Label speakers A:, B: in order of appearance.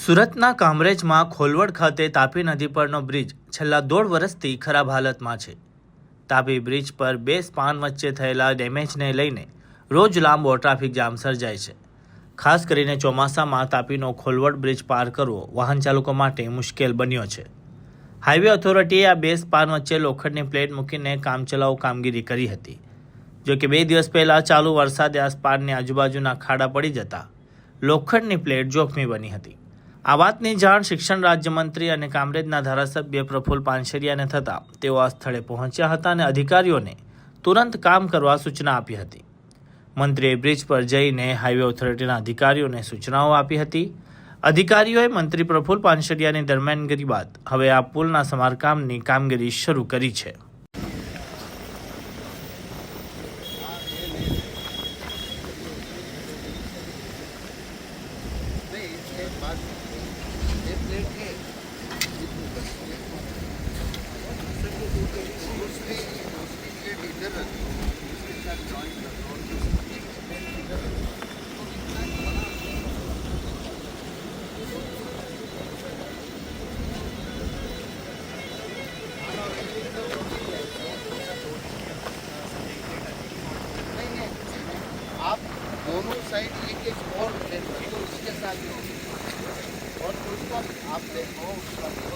A: સુરતના કામરેજમાં ખોલવડ ખાતે તાપી નદી પરનો બ્રિજ છેલ્લા 1.5 વર્ષથી ખરાબ હાલતમાં છે. તાપી બ્રિજ પર બે સ્પાન વચ્ચે થયેલા ડેમેજને લઈને રોજ લાંબો ટ્રાફિક જામ સર્જાય છે. ખાસ કરીને ચોમાસામાં તાપીનો ખોલવડ બ્રિજ પાર કરવો વાહન ચાલકો માટે મુશ્કેલ બન્યો છે. હાઈવે ઓથોરિટીએ આ બે સ્પાન વચ્ચે લોખંડની પ્લેટ મૂકીને કામચલાઉ કામગીરી કરી હતી. જો કે 2 દિવસ પહેલા ચાલુ વરસાદે આ સ્પાનની આજુબાજુના ખાડા પડી જતા લોખંડની પ્લેટ જોખમી બની હતી. આ વાતની જાણ શિક્ષણ રાજ્યમંત્રી અને કામરેજના ધારાસભ્ય પ્રફુલ્લ પાનસેરિયાને થતાં તેઓ આ સ્થળે પહોંચ્યા હતા અને અધિકારીઓને તુરંત કામ કરવા સૂચના આપી હતી. મંત્રીએ બ્રિજ પર જઈને હાઈવે ઓથોરિટીના અધિકારીઓને સૂચનાઓ આપી હતી. અધિકારીઓએ મંત્રી પ્રફુલ્લ પાનસેરિયાની દરમિયાનગીરી બાદ હવે આ પુલના સમારકામની કામગીરી શરૂ કરી છે.
B: आप दोनों साइड एक और लेन तो इसके साथ और उसको आप देखो